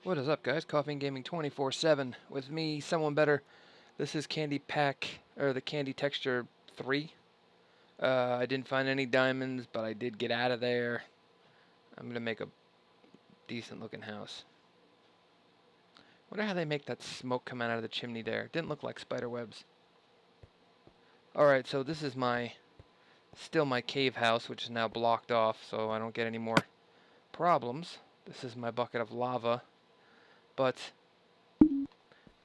What is up, guys? Coffee and Gaming 24/7 with me, someone better. This is Candy Pack, or the Candy Texture 3. I didn't find any diamonds, but I did get out of there. I'm gonna make a decent looking house. Wonder how they make that smoke come out of the chimney there. Didn't look like spider webs. Alright, so this is still my cave house, which is now blocked off, so I don't get any more problems. This is my bucket of lava, but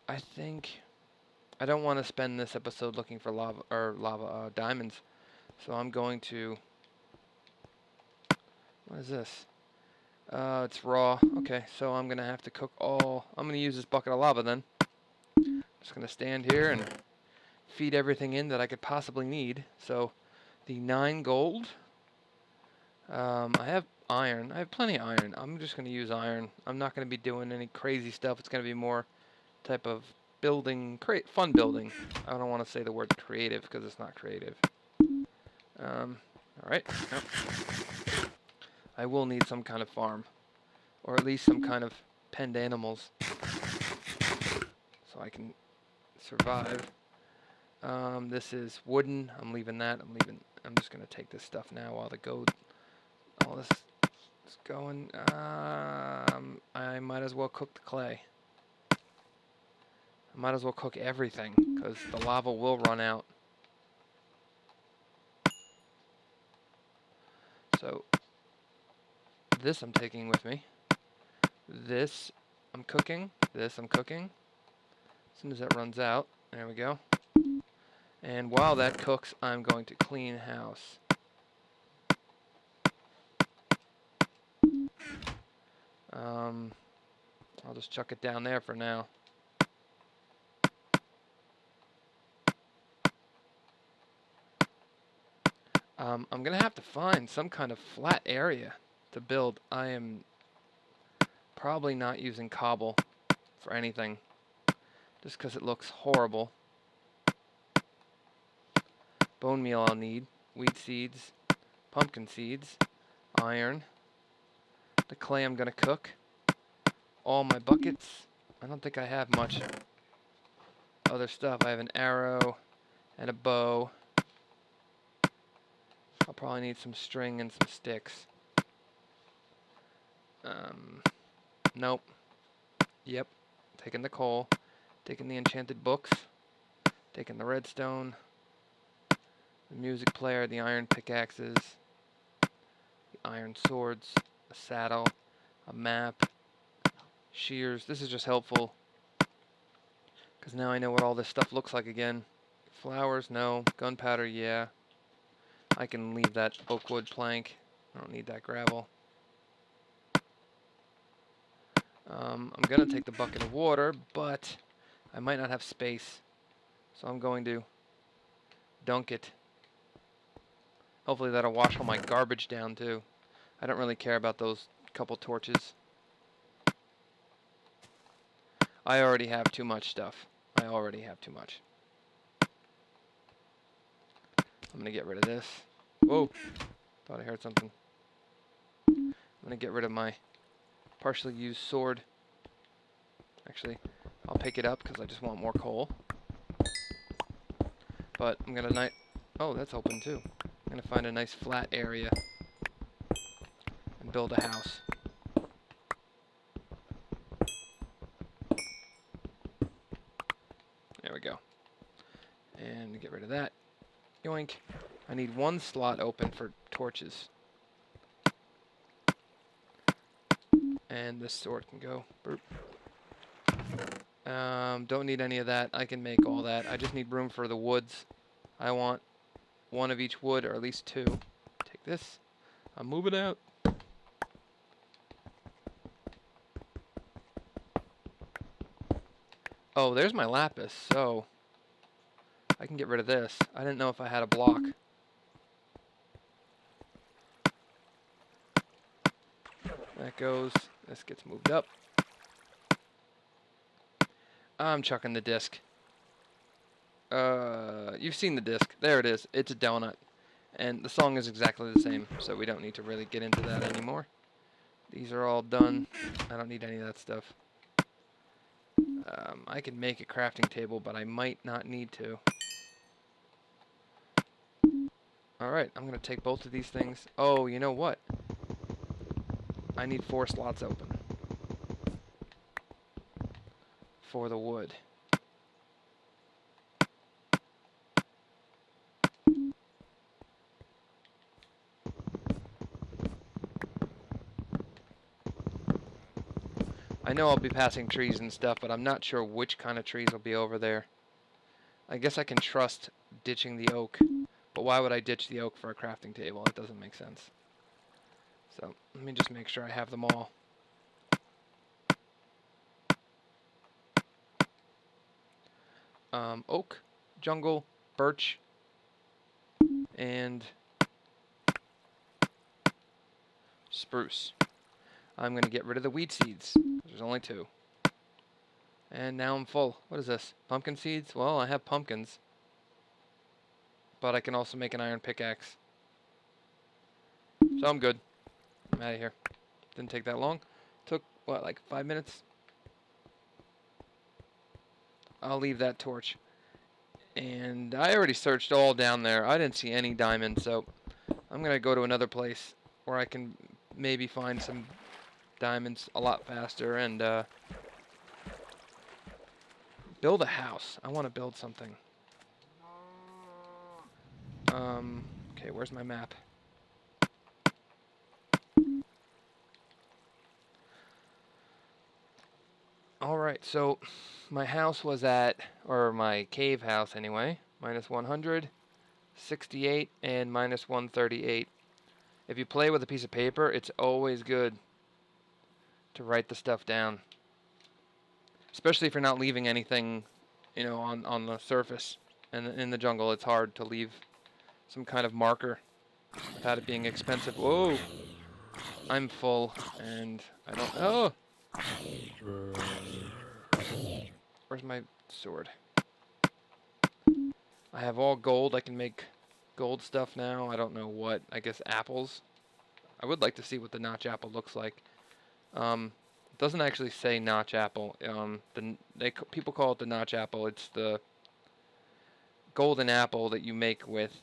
I think I don't want to spend this episode looking for diamonds, so I'm going to. What is this? It's raw. Okay, so I'm gonna have to cook all. I'm gonna use this bucket of lava then. I'm just gonna stand here and feed everything in that I could possibly need. So, the 9 gold. I have iron. I have plenty of iron. I'm just gonna use iron. I'm not gonna be doing any crazy stuff. It's gonna be more type of building, fun building. I don't want to say the word creative because it's not creative. Alright. Yep. I will need some kind of farm, or at least some kind of penned animals, so I can survive. This is wooden. I'm leaving that. I'm just gonna take this stuff now while all this is going. I might as well cook the clay. I might as well cook everything, because the lava will run out. So, this I'm taking with me. This I'm cooking. This I'm cooking. As soon as that runs out, there we go. And while that cooks, I'm going to clean house. I'll just chuck it down there for now. I'm going to have to find some kind of flat area to build. I am probably not using cobble for anything, just because it looks horrible. Bone meal I'll need, wheat seeds, pumpkin seeds, iron, the clay I'm going to cook, all my buckets. I don't think I have much other stuff. I have an arrow and a bow. I'll probably need some string and some sticks. Nope. Yep. Taking the coal. Taking the enchanted books. Taking the redstone. The music player, the iron pickaxes. The iron swords. A saddle. A map. Shears. This is just helpful, because now I know what all this stuff looks like again. Flowers, no. Gunpowder, yeah. I can leave that oak wood plank. I don't need that gravel. I'm going to take the bucket of water, but I might not have space. So I'm going to dunk it. Hopefully that'll wash all my garbage down too. I don't really care about those couple torches. I already have too much stuff. I already have too much. I'm going to get rid of this. Whoa. Thought I heard something. I'm going to get rid of my partially used sword. Actually, I'll pick it up because I just want more coal. But I'm going to oh, that's open too. I'm going to find a nice flat area and build a house. There we go. And get rid of that. Yoink. I need one slot open for torches. And this sword can go. Burp. Don't need any of that. I can make all that. I just need room for the woods. I want one of each wood, or at least 2. Take this. I'm moving out. Oh, there's my lapis, so I can get rid of this. I didn't know if I had a block. That goes. This gets moved up. I'm chucking the disc. You've seen the disc. There it is. It's a donut. And the song is exactly the same, so we don't need to really get into that anymore. These are all done. I don't need any of that stuff. I can make a crafting table, but I might not need to. Alright, I'm going to take both of these things. Oh, you know what? I need 4 slots open for the wood. I know I'll be passing trees and stuff, but I'm not sure which kind of trees will be over there. I guess I can trust ditching the oak, but why would I ditch the oak for a crafting table? It doesn't make sense. So let me just make sure I have them all. Oak, jungle, birch, and spruce. I'm going to get rid of the wheat seeds. There's only 2. And now I'm full. What is this? Pumpkin seeds? Well, I have pumpkins. But I can also make an iron pickaxe. So I'm good. I'm out of here. Didn't take that long. Took, what, like 5 minutes? I'll leave that torch. And I already searched all down there. I didn't see any diamonds, so I'm going to go to another place where I can maybe find some diamonds a lot faster and build a house. I want to build something. Okay, where's my map? Alright, so my house was at, or my cave house anyway, minus 100, 68, and minus 138. If you play with a piece of paper, it's always good to write the stuff down. Especially if you're not leaving anything, you know, on the surface. And in the jungle, it's hard to leave some kind of marker without it being expensive. Whoa! I'm full, and I don't... Oh! Where's my sword? I have all gold. I can make gold stuff now. I don't know what. I guess apples. I would like to see what the notch apple looks like. It doesn't actually say notch apple. People call it the notch apple. It's the golden apple that you make with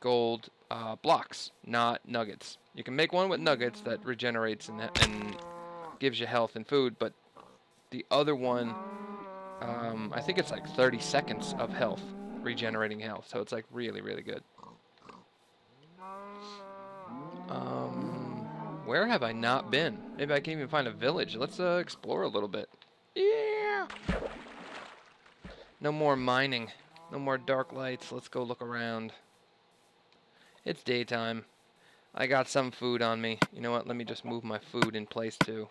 gold blocks, not nuggets. You can make one with nuggets that regenerates and gives you health and food, but the other one, I think it's like 30 seconds of health, regenerating health, so it's like really, really good. Where have I not been? Maybe I can even find a village. Let's explore a little bit. Yeah! No more mining. No more dark lights. Let's go look around. It's daytime. I got some food on me. You know what? Let me just move my food in place too.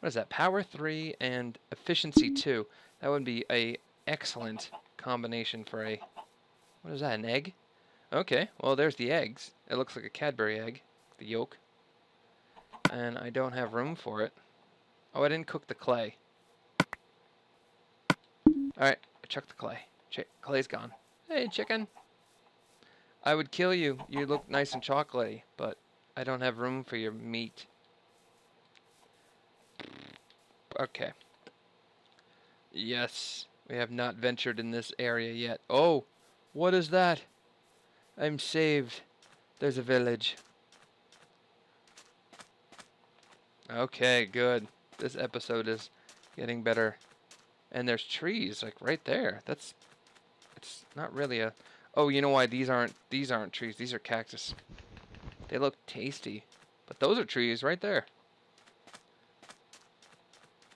What is that? Power 3 and efficiency 2. That would be a excellent combination for a... What is that? An egg? Okay. Well, there's the eggs. It looks like a Cadbury egg. The yolk. And I don't have room for it. Oh, I didn't cook the clay. Alright. I chucked the clay. Clay's gone. Hey, chicken. I would kill you. You look nice and chocolatey, but I don't have room for your meat. Okay. Yes, we have not ventured in this area yet. Oh, what is that? I'm saved. There's a village. Okay, good. This episode is getting better. And there's trees, like, right there. It's not really a... Oh, you know why these aren't trees? These are cactus. They look tasty. But those are trees right there.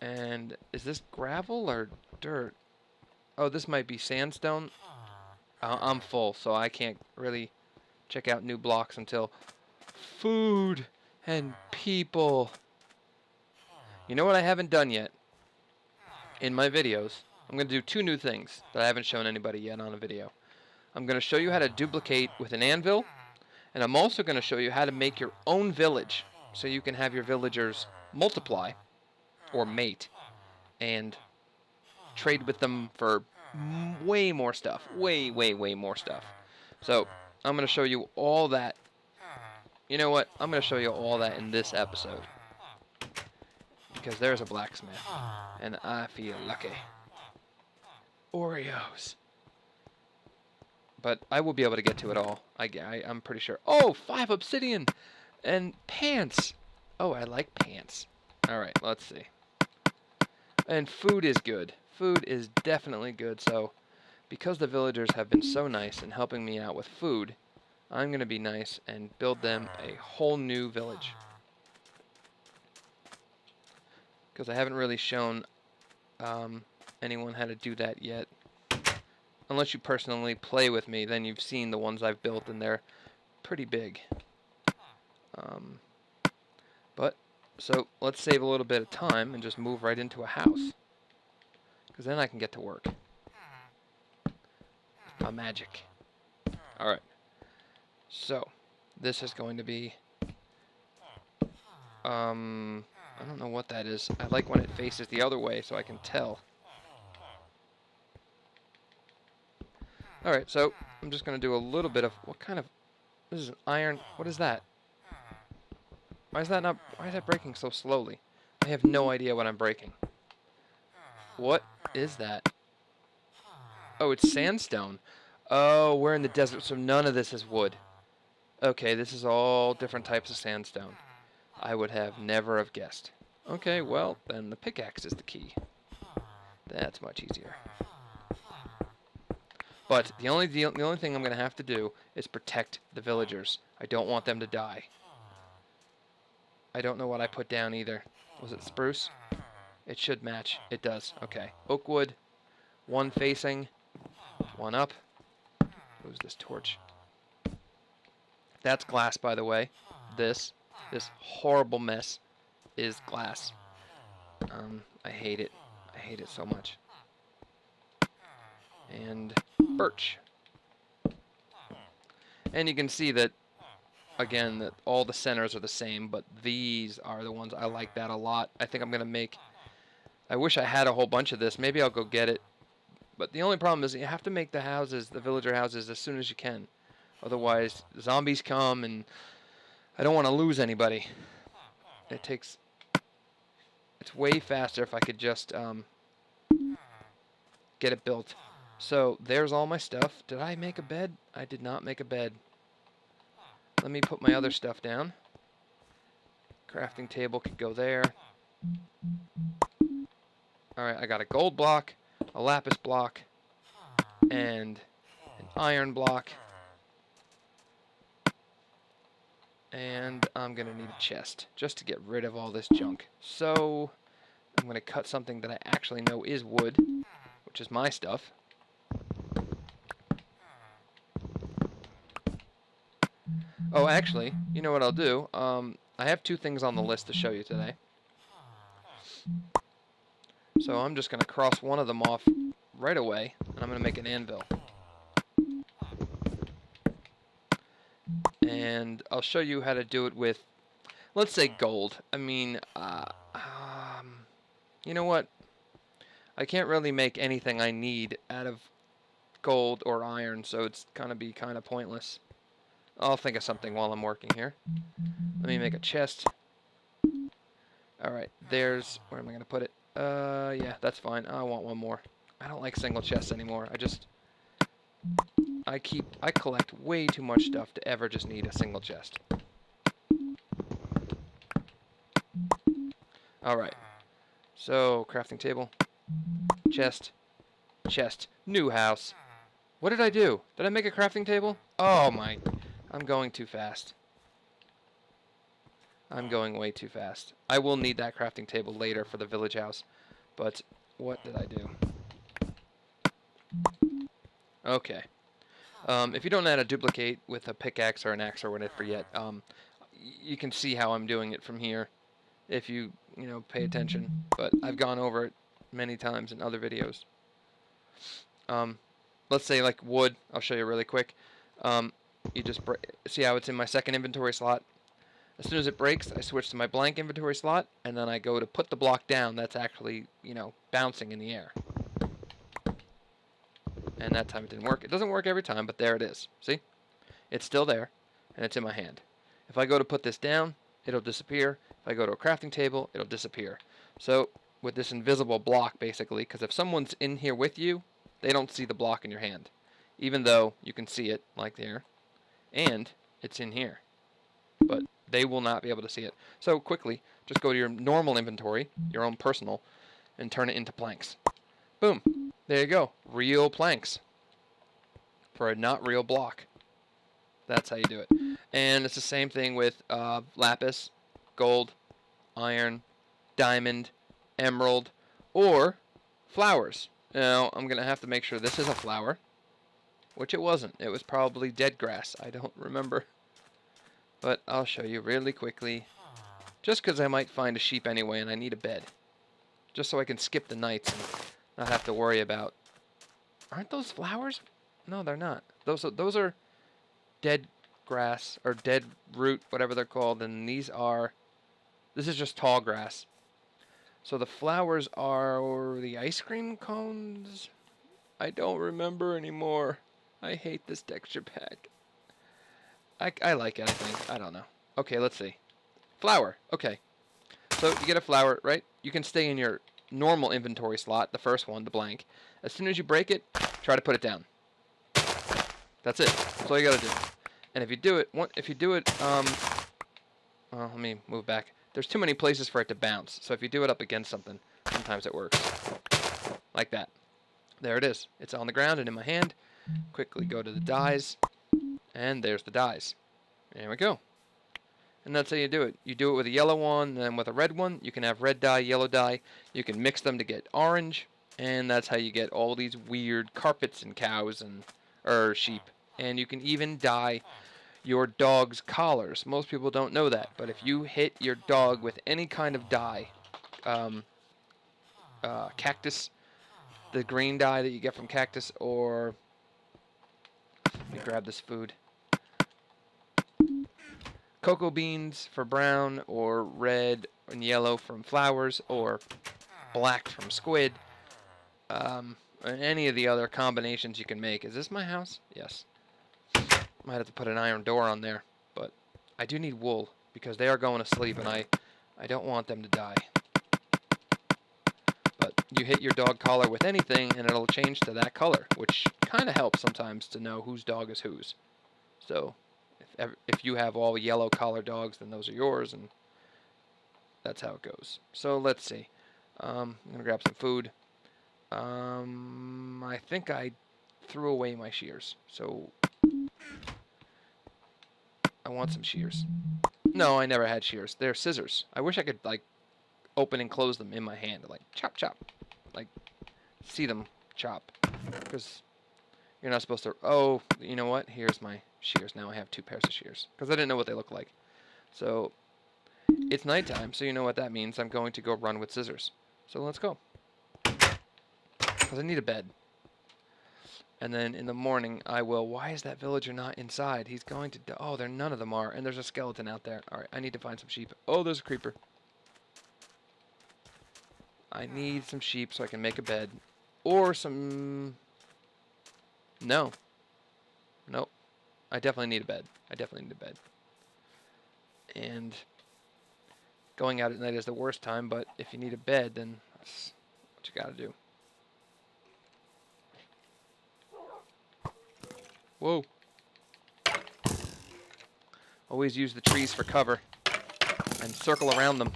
And is this gravel or dirt? Oh, this might be sandstone. I'm full, so I can't really check out new blocks until food and people. You know what I haven't done yet in my videos? I'm going to do 2 new things that I haven't shown anybody yet on a video. I'm going to show you how to duplicate with an anvil, and I'm also going to show you how to make your own village so you can have your villagers multiply or mate and trade with them for way more stuff. Way more stuff. So I'm going to show you all that. You know what? I'm going to show you all that in this episode. because there's a blacksmith, and I feel lucky. Oreos. But I will be able to get to it all. I'm pretty sure. Oh, 5 obsidian and pants. Oh, I like pants. All right, let's see. And food is good. Food is definitely good. So because the villagers have been so nice in helping me out with food, I'm going to be nice and build them a whole new village. Because I haven't really shown anyone how to do that yet. Unless you personally play with me, then you've seen the ones I've built, and they're pretty big. So let's save a little bit of time and just move right into a house. Because then I can get to work. My magic. Alright. So, this is going to be... I don't know what that is. I like when it faces the other way so I can tell. Alright, so I'm just going to do a little bit of... What kind of... This is an iron... What is that? Why is that breaking so slowly? I have no idea what I'm breaking. What is that? Oh, it's sandstone. Oh, we're in the desert, so none of this is wood. Okay, this is all different types of sandstone. I would have never have guessed. Okay, well, then the pickaxe is the key. That's much easier. But the only thing I'm going to have to do is protect the villagers. I don't want them to die. I don't know what I put down either. Was it spruce? It should match. It does. Okay. Oak wood. 1 facing. 1 up. Who's this torch? That's glass, by the way. This horrible mess is glass. I hate it. I hate it so much. And birch. And you can see that, again, that all the centers are the same, but these are the ones I like that a lot. I think I'm going to make... I wish I had a whole bunch of this. Maybe I'll go get it. But the only problem is you have to make the houses, the villager houses, as soon as you can. Otherwise, zombies come, and I don't want to lose anybody. It's way faster if I could just get it built. So there's all my stuff. Did I make a bed? I did not make a bed. Let me put my other stuff down. Crafting table could go there. Alright, I got a gold block, a lapis block, and an iron block. And I'm going to need a chest just to get rid of all this junk. So I'm going to cut something that I actually know is wood, which is my stuff. Oh, actually, you know what I'll do? I have 2 things on the list to show you today. So I'm just going to cross one of them off right away, and I'm going to make an anvil. And I'll show you how to do it with, let's say, gold. I mean, you know what? I can't really make anything I need out of gold or iron, so it's going to be kind of pointless. I'll think of something while I'm working here. Let me make a chest. Alright, there's... Where am I going to put it? Yeah, that's fine. I want 1 more. I don't like single chests anymore. I collect way too much stuff to ever just need a single chest. Alright. So, crafting table. Chest. Chest. New house. What did I do? Did I make a crafting table? Oh my... I'm going too fast. I'm going way too fast. I will need that crafting table later for the village house. But what did I do? Okay. If you don't know how to duplicate with a pickaxe or an axe or whatever yet, you can see how I'm doing it from here if you pay attention. But I've gone over it many times in other videos. Let's say like wood. I'll show you really quick. You just see how it's in my second inventory slot. As soon as it breaks, I switch to my blank inventory slot, and then I go to put the block down. That's actually, bouncing in the air. And that time it didn't work. It doesn't work every time, but there it is. See? It's still there, and it's in my hand. If I go to put this down, it'll disappear, If I go to a crafting table, it'll disappear. So with this invisible block, basically, because if someone's in here with you, they don't see the block in your hand, even though you can see it, like there, and it's in here. But they will not be able to see it. So quickly, just go to your normal inventory, your own personal, and turn it into planks. Boom. There you go. Real planks for a not real block. That's how you do it. And it's the same thing with lapis, gold, iron, diamond, emerald, or flowers. Now, I'm going to have to make sure this is a flower, which it wasn't. It was probably dead grass. I don't remember. But I'll show you really quickly. Just because I might find a sheep anyway and I need a bed. Just so I can skip the nights and not have to worry about... Aren't those flowers? No, they're not. Those are dead grass, or dead root, whatever they're called, and these are... This is just tall grass. So the flowers are the ice cream cones? I don't remember anymore. I hate this texture pack. I like it, I think. I don't know. Okay, let's see. Flower. Okay. So you get a flower, right? You can stay in your normal inventory slot, the first one, the blank. As soon as you break it, try to put it down. That's it. That's all you gotta do. And if you do it, well, let me move back. There's too many places for it to bounce. So if you do it up against something, sometimes it works. Like that. There it is. It's on the ground and in my hand. Quickly go to the dyes. And there's the dyes. There we go. And that's how you do it. You do it with a yellow one, and then with a red one. You can have red dye, yellow dye. You can mix them to get orange. And that's how you get all these weird carpets and cows and sheep. And you can even dye your dog's collars. Most people don't know that, but if you hit your dog with any kind of dye, cactus, the green dye that you get from cactus, or let me grab this food, cocoa beans for brown, or red and yellow from flowers, or black from squid, any of the other combinations you can make. Is this my house? Yes. Might have to put an iron door on there, but I do need wool because they are going to sleep and I don't want them to die. But you hit your dog collar with anything and it'll change to that color, which kind of helps sometimes to know whose dog is whose. So if you have all yellow collar dogs, then those are yours, and that's how it goes. So let's see. I'm going to grab some food. I think I threw away my shears, so I want some shears. No, I never had shears. They're scissors. I wish I could, like, open and close them in my hand. Like, chop, chop. Like, see them chop. Because you're not supposed to... Oh, you know what? Here's my shears. Now I have 2 pairs of shears. Because I didn't know what they look like. So, it's nighttime, so you know what that means. I'm going to go run with scissors. So let's go. Because I need a bed. And then in the morning, I will... Why is that villager not inside? He's going to... Oh, none of them are. And there's a skeleton out there. Alright, I need to find some sheep. Oh, there's a creeper. I need some sheep so I can make a bed. Or some... No. Nope. I definitely need a bed. I definitely need a bed. And going out at night is the worst time, but if you need a bed, then that's what you gotta do. Whoa. Always use the trees for cover and circle around them.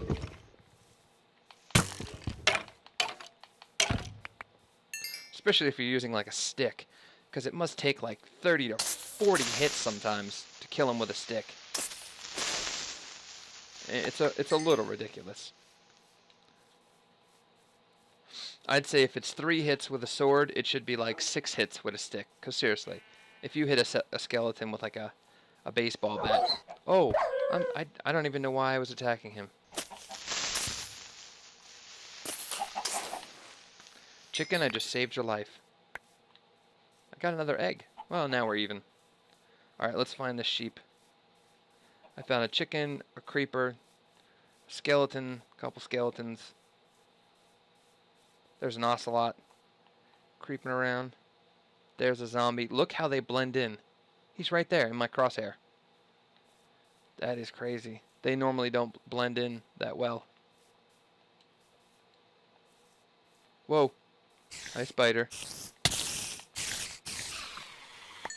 Especially if you're using like a stick, because it must take like 30 to 40 hits sometimes to kill him with a stick. It's a little ridiculous. I'd say if it's 3 hits with a sword, it should be like 6 hits with a stick. Because seriously, if you hit a skeleton with like a baseball bat... Oh, I don't even know why I was attacking him. Chicken, I just saved your life. I got another egg. Well, now we're even. Alright, let's find this sheep. I found a chicken, a creeper, a skeleton, a couple skeletons. There's an ocelot creeping around. There's a zombie. Look how they blend in. He's right there in my crosshair. That is crazy. They normally don't blend in that well. Whoa. Hi, spider.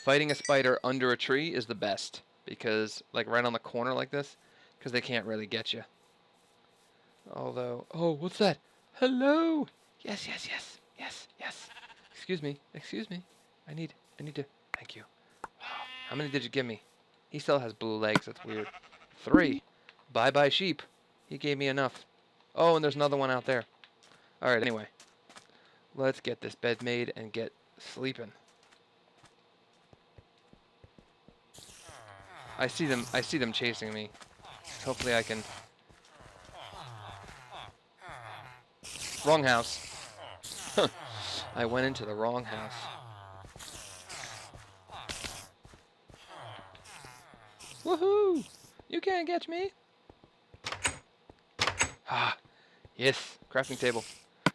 Fighting a spider under a tree is the best. Because, like, right on the corner like this, because they can't really get you. Although, oh, what's that? Hello! Yes, yes, yes, yes, yes. Excuse me, excuse me. I need to, thank you. How many did you give me? He still has blue legs, that's weird. 3. Bye-bye sheep. He gave me enough. Oh, and there's another one out there. Alright, anyway. Let's get this bed made and get sleeping. I see them chasing me. Hopefully I can... Wrong house. I went into the wrong house. Woohoo! You can't catch me. Ah, yes. Crafting table.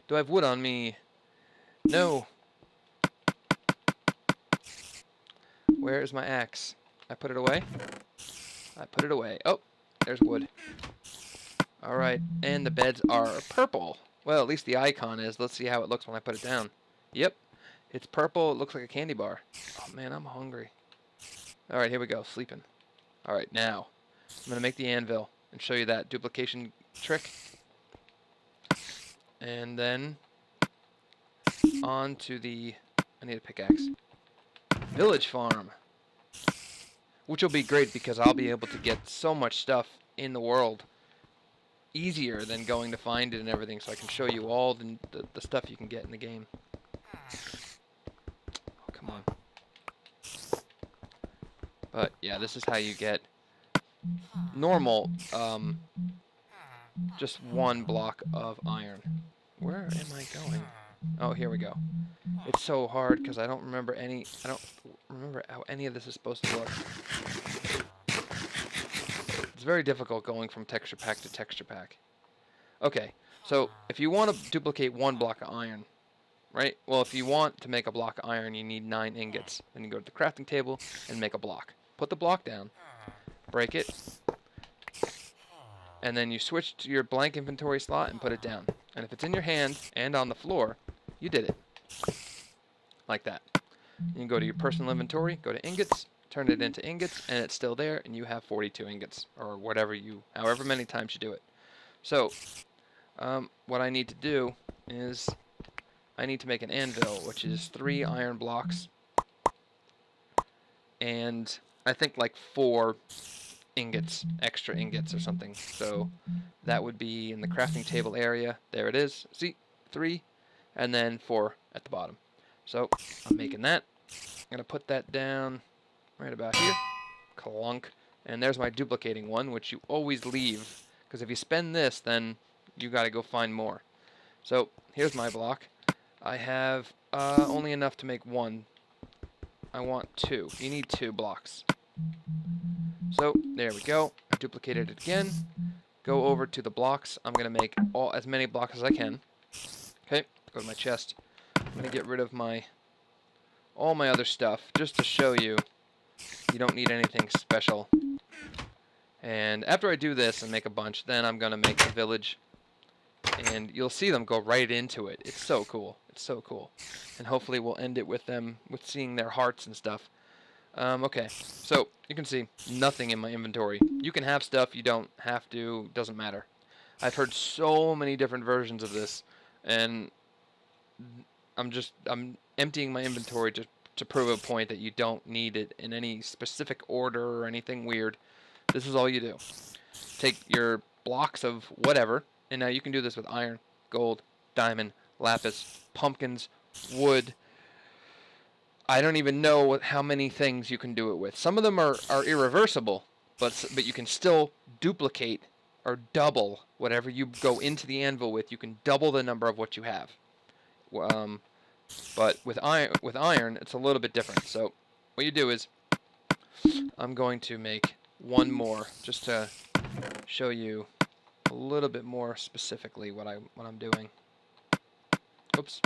Do I have wood on me? No. Where is my axe? I put it away. I put it away. Oh, there's wood. Alright, and the beds are purple. Well, at least the icon is. Let's see how it looks when I put it down. Yep, it's purple. It looks like a candy bar. Oh man, I'm hungry. Alright, here we go. Sleeping. Alright, now I'm going to make the anvil and show you that duplication trick. And then on to the... I need a pickaxe. Village farm. Which will be great because I'll be able to get so much stuff in the world easier than going to find it and everything, so I can show you all the stuff you can get in the game. Oh, come on. But yeah, this is how you get normal, just 1 block of iron. Where am I going? Oh, here we go. It's so hard because I don't remember how any of this is supposed to look. It's very difficult going from texture pack to texture pack. Okay, so if you want to duplicate 1 block of iron, right? Well, if you want to make a block of iron, you need 9 ingots. Then you go to the crafting table and make a block. Put the block down, break it, and then you switch to your blank inventory slot and put it down. And if it's in your hand and on the floor, you did it. Like that. You can go to your personal inventory, go to ingots, turn it into ingots, and it's still there, and you have 42 ingots, or however many times you do it. So, what I need to do is, I need to make an anvil, which is 3 iron blocks, and I think like 4 ingots, extra ingots or something. So, that would be in the crafting table area. There it is. See? 3, and then 4 at the bottom. So, I'm making that. I'm going to put that down right about here. Clunk. And there's my duplicating one, which you always leave. Because if you spend this, then you got to go find more. So, here's my block. I have only enough to make 1. I want 2. You need 2 blocks. So, there we go. I duplicated it again. Go over to the blocks. I'm going to make as many blocks as I can. Okay, go to my chest. I'm going to get rid of all my other stuff, just to show you don't need anything special. And after I do this and make a bunch, then I'm going to make a village. And you'll see them go right into it. It's so cool. It's so cool. And hopefully we'll end it with seeing their hearts and stuff. Okay, so you can see nothing in my inventory. You can have stuff, you don't have to, doesn't matter. I've heard so many different versions of this, and I'm emptying my inventory just to prove a point that you don't need it in any specific order or anything weird. This is all you do. Take your blocks of whatever, and now you can do this with iron, gold, diamond, lapis, pumpkins, wood. I don't even know how many things you can do it with. Some of them are irreversible, but you can still duplicate or double whatever you go into the anvil with. You can double the number of what you have. But with iron, it's a little bit different. So what you do is, I'm going to make 1 more just to show you a little bit more specifically what I'm doing. Oops.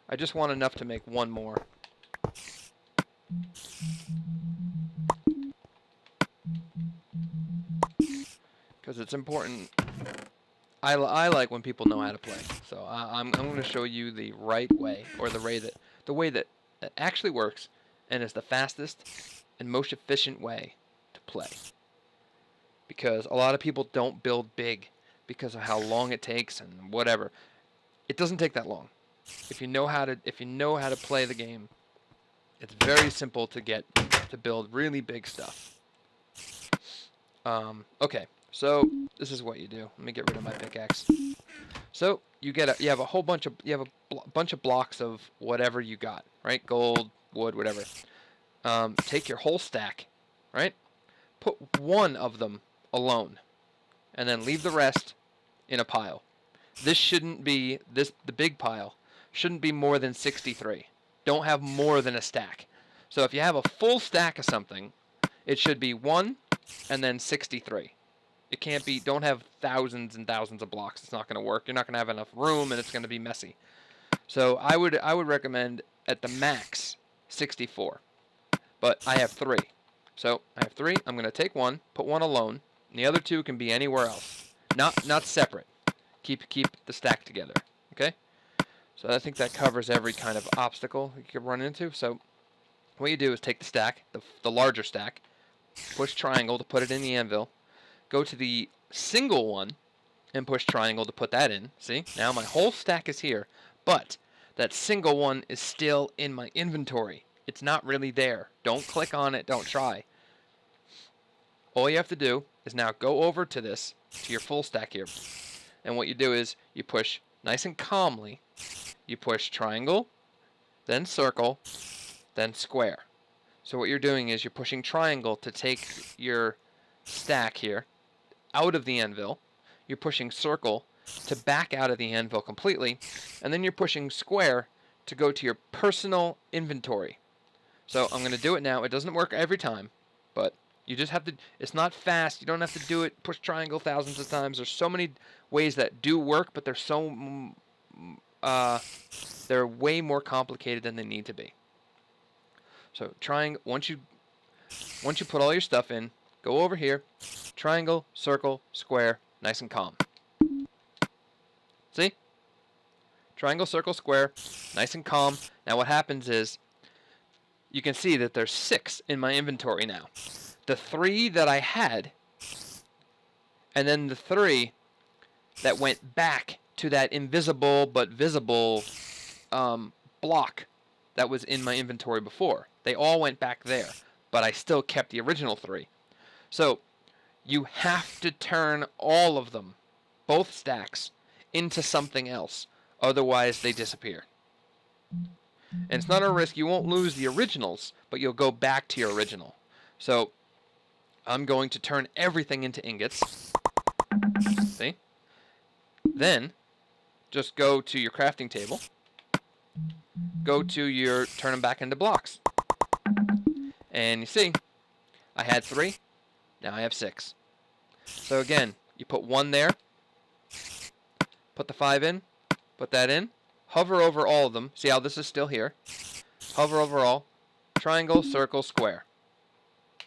I just want enough to make 1 more. because it's important. I like when people know how to play. So I'm going to show you the right way, or the way that it actually works, and is the fastest and most efficient way to play. Because a lot of people don't build big because of how long it takes and whatever. It doesn't take that long. If you know how to play the game, it's very simple to build really big stuff. Okay, so this is what you do. Let me get rid of my pickaxe. So you have a bunch of blocks of whatever you got, right? Gold, wood, whatever. Take your whole stack, right? Put one of them alone, and then leave the rest in a pile. The big pile shouldn't be more than 63. Don't have more than a stack. So if you have a full stack of something, it should be 1 and then 63. It can't be, don't have thousands and thousands of blocks. It's not going to work. You're not going to have enough room, and it's going to be messy. So I would recommend at the max 64. But I have 3. So I have 3. I'm going to take 1, put 1 alone, and the other 2 can be anywhere else. Not separate. Keep the stack together. Okay? So I think that covers every kind of obstacle you could run into. So what you do is take the stack, the larger stack, push triangle to put it in the anvil, go to the single one and push triangle to put that in. See? Now my whole stack is here, but that single one is still in my inventory. It's not really there. Don't click on it. Don't try. All you have to do is now go over to your full stack here. And what you do is you push nice and calmly. You push triangle, then circle, then square. So what you're doing is you're pushing triangle to take your stack here out of the anvil. You're pushing circle to back out of the anvil completely. And then you're pushing square to go to your personal inventory. So I'm going to do it now. It doesn't work every time, but you just have to, it's not fast. You don't have to do it, push triangle thousands of times. There's so many ways that do work, but they're way more complicated than they need to be. So once you put all your stuff in, go over here, triangle, circle, square, nice and calm. See? Triangle, circle, square, nice and calm. Now what happens is, you can see that there's 6 in my inventory now. The 3 that I had, and then the 3 that went back to that invisible but visible block that was in my inventory before. They all went back there, but I still kept the original 3. So you have to turn all of them, both stacks, into something else. Otherwise, they disappear. And it's not a risk. You won't lose the originals, but you'll go back to your original. So I'm going to turn everything into ingots. See? Then just go to your crafting table. Go to turn them back into blocks. And you see, I had 3. Now I have 6. So again, you put 1 there. Put the 5 in. Put that in. Hover over all of them. See how this is still here? Hover over all. Triangle, circle, square.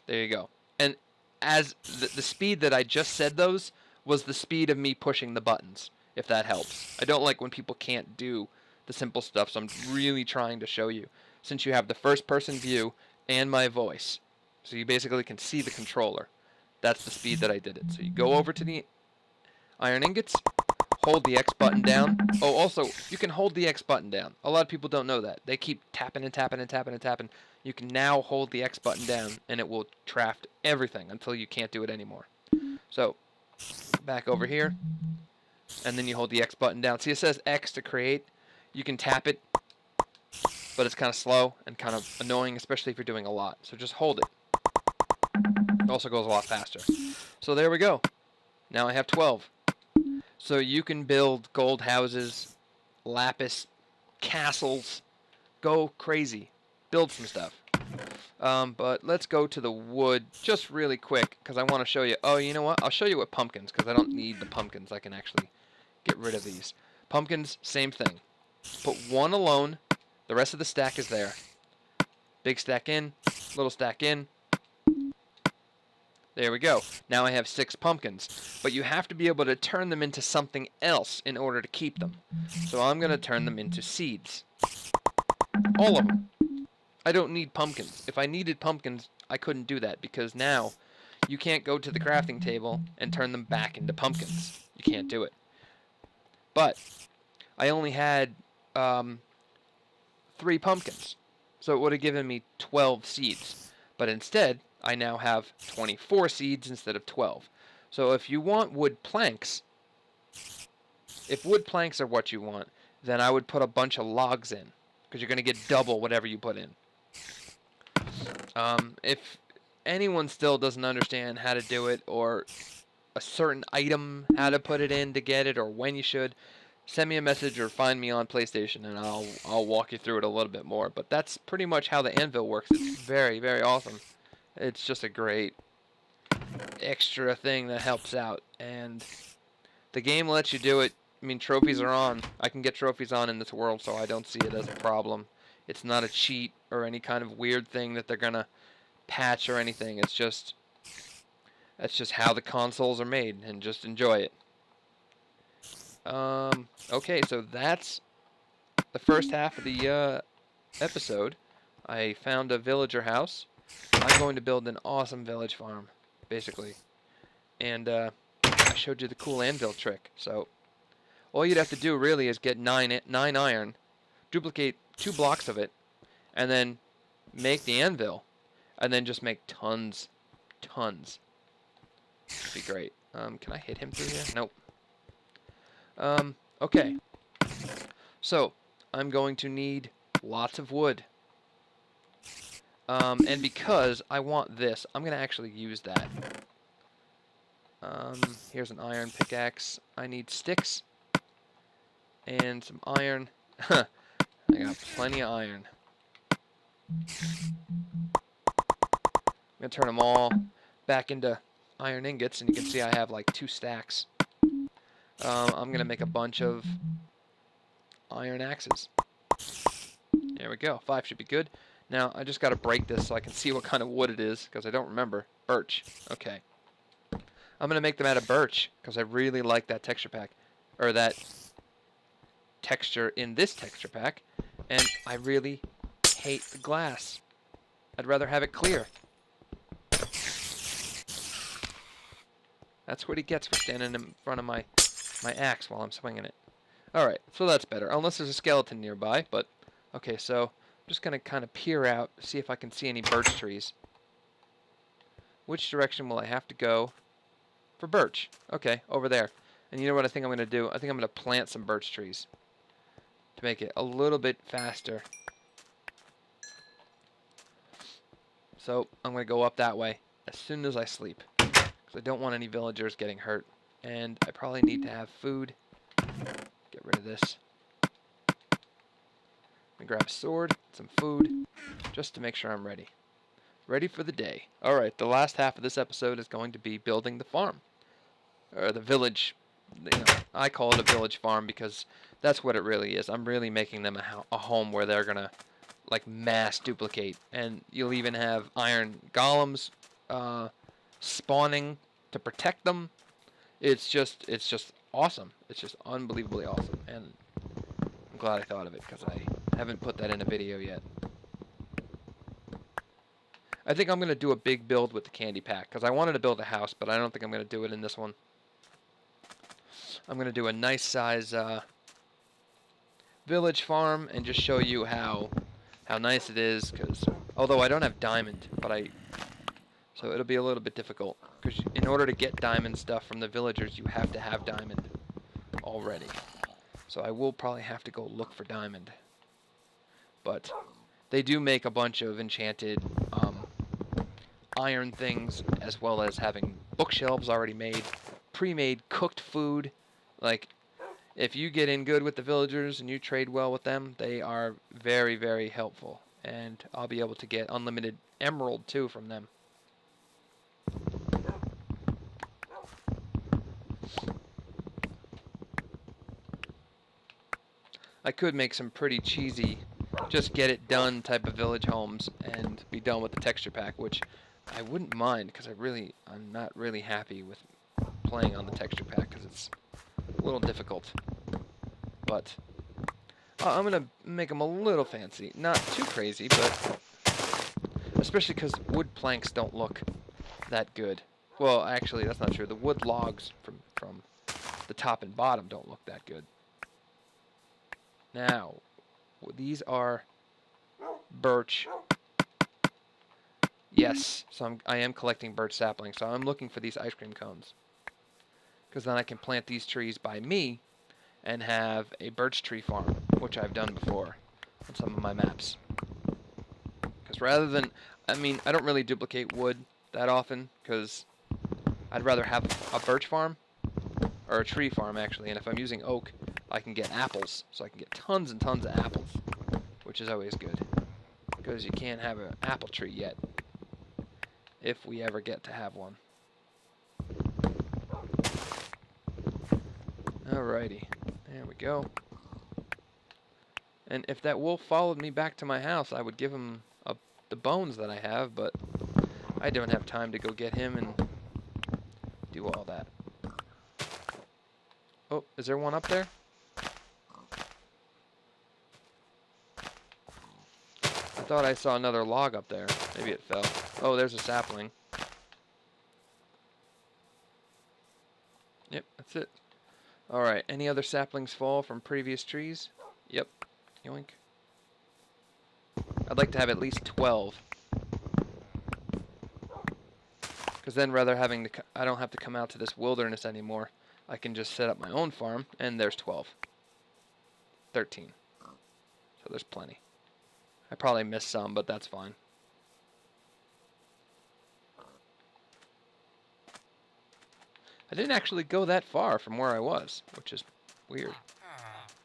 There you go. And as the speed that I just said those was the speed of me pushing the buttons, if that helps. I don't like when people can't do the simple stuff, so I'm really trying to show you. Since you have the first person view and my voice, so you basically can see the controller. That's the speed that I did it. So you go over to the iron ingots, hold the X button down. Oh, also, you can hold the X button down. A lot of people don't know that. They keep tapping and tapping and tapping and tapping. You can now hold the X button down, and it will craft everything until you can't do it anymore. So, back over here, and then you hold the X button down. See, it says X to create. You can tap it, but it's kind of slow and kind of annoying, especially if you're doing a lot. So just hold it. It also goes a lot faster. So there we go. Now I have 12. So you can build gold houses, lapis, castles, go crazy, build some stuff. But let's go to the wood just really quick because I want to show you. Oh, you know what? I'll show you with pumpkins because I don't need the pumpkins. I can actually get rid of these. Pumpkins, same thing. Put 1 alone. The rest of the stack is there. Big stack in, little stack in. There we go. Now I have 6 pumpkins. But you have to be able to turn them into something else in order to keep them. So I'm going to turn them into seeds. All of them. I don't need pumpkins. If I needed pumpkins, I couldn't do that, because now you can't go to the crafting table and turn them back into pumpkins. You can't do it. But I only had 3 pumpkins, so it would have given me 12 seeds. But instead, I now have 24 seeds instead of 12. So if you want wood planks, if wood planks are what you want, then I would put a bunch of logs in, because you're going to get double whatever you put in. If anyone still doesn't understand how to do it, or a certain item, how to put it in to get it, or when you should, send me a message or find me on PlayStation, and I'll walk you through it a little bit more. But that's pretty much how the anvil works. It's very, very awesome. It's just a great extra thing that helps out, and the game lets you do it. I mean, trophies are on. I can get trophies on in this world, so I don't see it as a problem. It's not a cheat or any kind of weird thing that they're gonna patch or anything. It's just, that's just how the consoles are made, and just enjoy it. Okay, so that's the first half of the episode. I found a villager house. I'm going to build an awesome village farm, basically. And I showed you the cool anvil trick. So all you'd have to do really is get 9 iron, duplicate 2 blocks of it, and then make the anvil, and then just make tons. It'd be great. Can I hit him through here? Nope. Okay. So I'm going to need lots of wood. And because I want this, I'm going to actually use that. Here's an iron pickaxe. I need sticks and some iron. I got plenty of iron. I'm going to turn them all back into iron ingots, and you can see I have like 2 stacks. I'm going to make a bunch of iron axes. There we go. 5 should be good. Now, I just got to break this so I can see what kind of wood it is, because I don't remember. Birch. Okay. I'm going to make them out of birch, because I really like that texture pack, or that texture in this texture pack, and I really hate the glass. I'd rather have it clear. That's what he gets for standing in front of my axe while I'm swinging it. Alright, so that's better, unless there's a skeleton nearby, but okay, so I'm just going to kind of peer out, see if I can see any birch trees. Which direction will I have to go for birch? Okay, over there. And you know what I think I'm going to do? I think I'm going to plant some birch trees to make it a little bit faster. So I'm going to go up that way as soon as I sleep, because I don't want any villagers getting hurt. And I probably need to have food. Get rid of this. Let me grab a sword, some food, just to make sure I'm ready. Ready for the day. Alright, the last half of this episode is going to be building the farm. Or the village. You know, I call it a village farm because that's what it really is. I'm really making them a home where they're going to like mass duplicate. And you'll even have iron golems spawning to protect them. It's just awesome. It's just unbelievably awesome. And I'm glad I thought of it, because I haven't put that in a video yet. I think I'm going to do a big build with the candy pack, because I wanted to build a house, but I don't think I'm going to do it in this one. I'm going to do a nice size village farm and just show you how nice it is, because although I don't have diamond, but so it'll be a little bit difficult, because in order to get diamond stuff from the villagers, you have to have diamond already. So I will probably have to go look for diamond. But they do make a bunch of enchanted iron things, as well as having bookshelves already made, pre-made cooked food. Like, if you get in good with the villagers and you trade well with them, they are very, very helpful. And I'll be able to get unlimited emerald too from them. I could make some pretty cheesy, just get it done type of village homes and be done with the texture pack, which I wouldn't mind, because I I'm not really happy with playing on the texture pack because it's a little difficult. But I'm going to make them a little fancy. Not too crazy, but especially because wood planks don't look that good. Well, actually, that's not true. The wood logs from the top and bottom don't look that good. Now, these are birch. Yes, so I am collecting birch saplings. So I'm looking for these ice cream cones. Because then I can plant these trees by me and have a birch tree farm, which I've done before on some of my maps. Because rather than, I mean, I don't really duplicate wood that often, because I'd rather have a birch farm, or a tree farm actually, and if I'm using oak, I can get apples, so I can get tons and tons of apples, which is always good, because you can't have an apple tree yet, if we ever get to have one. Alrighty, there we go. And if that wolf followed me back to my house, I would give him the bones that I have, but I don't have time to go get him and do all that. Oh, is there one up there? I thought I saw another log up there. Maybe it fell. Oh, there's a sapling. Yep, that's it. Alright, any other saplings fall from previous trees? Yep. Yoink. I'd like to have at least 12. Because then rather having to, I don't have to come out to this wilderness anymore. I can just set up my own farm, and there's 12. 13. So there's plenty. I probably missed some, but that's fine. I didn't actually go that far from where I was, which is weird.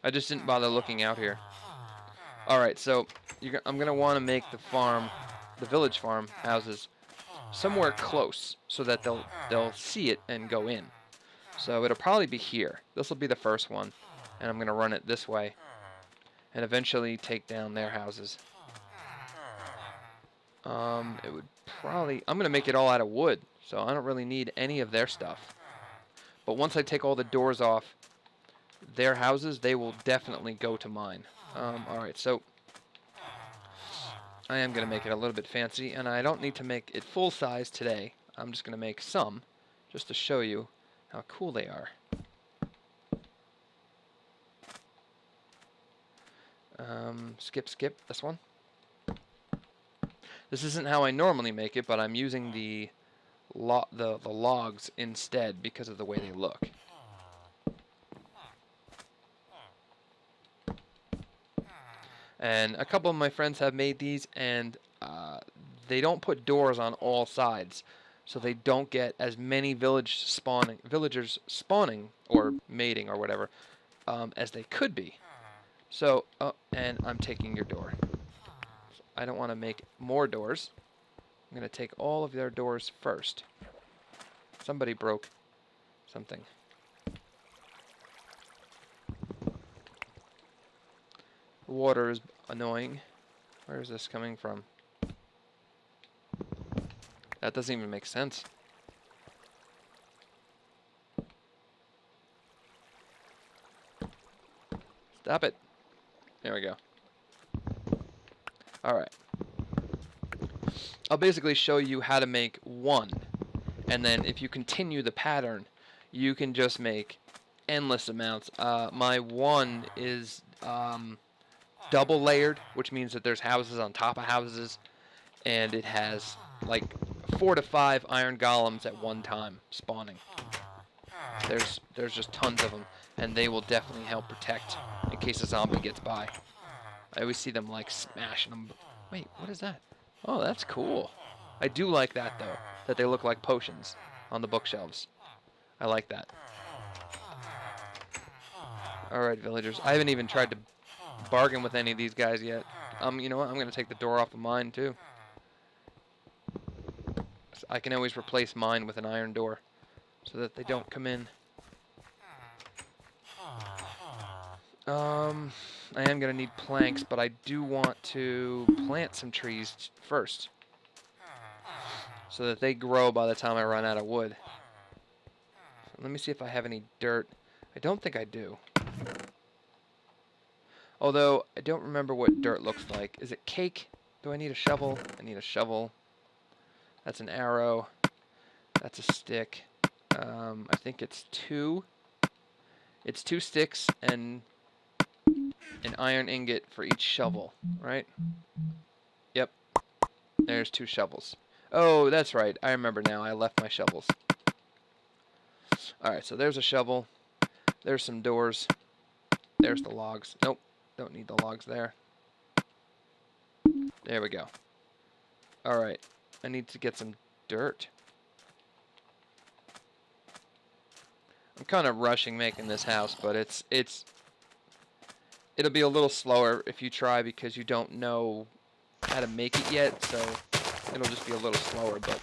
I just didn't bother looking out here. Alright, so I'm going to want to make the farm, the village farm houses, somewhere close so that they'll see it and go in. So it'll probably be here. This will be the first one, and I'm going to run it this way and eventually take down their houses. It would probably, I'm going to make it all out of wood, so I don't really need any of their stuff. But once I take all the doors off their houses, they will definitely go to mine. Alright, so I am going to make it a little bit fancy, and I don't need to make it full size today. I'm just going to make some, just to show you how cool they are. Skip this one. This isn't how I normally make it, but I'm using the logs instead because of the way they look. And a couple of my friends have made these, and they don't put doors on all sides, so they don't get as many villagers spawning or mating or whatever as they could be. So, oh, and I'm taking your door. I don't want to make more doors. I'm going to take all of their doors first. Somebody broke something. The water is annoying. Where is this coming from? That doesn't even make sense. Stop it. There we go. Alright. I'll basically show you how to make one. And then if you continue the pattern, you can just make endless amounts. My one is double layered, which means that there's houses on top of houses. And it has like 4 to 5 iron golems at one time spawning. There's just tons of them. And they will definitely help protect in case a zombie gets by. I always see them like smashing them. Wait, what is that? Oh, that's cool. I do like that though, that they look like potions on the bookshelves. I like that. Alright, villagers. I haven't even tried to bargain with any of these guys yet. You know what? I'm going to take the door off of mine too. So I can always replace mine with an iron door so that they don't come in. I am going to need planks, but I do want to plant some trees first. so that they grow by the time I run out of wood. So let me see if I have any dirt. I don't think I do. Although, I don't remember what dirt looks like. Is it cake? Do I need a shovel? I need a shovel. That's an arrow. That's a stick. I think it's 2. It's 2 sticks and an iron ingot for each shovel, right? Yep. There's 2 shovels. Oh, that's right. I remember now. I left my shovels. Alright, so there's a shovel. There's some doors. There's the logs. Nope. Don't need the logs there. There we go. Alright. I need to get some dirt. I'm kind of rushing making this house, but it'll be a little slower if you try because you don't know how to make it yet, so it'll just be a little slower, but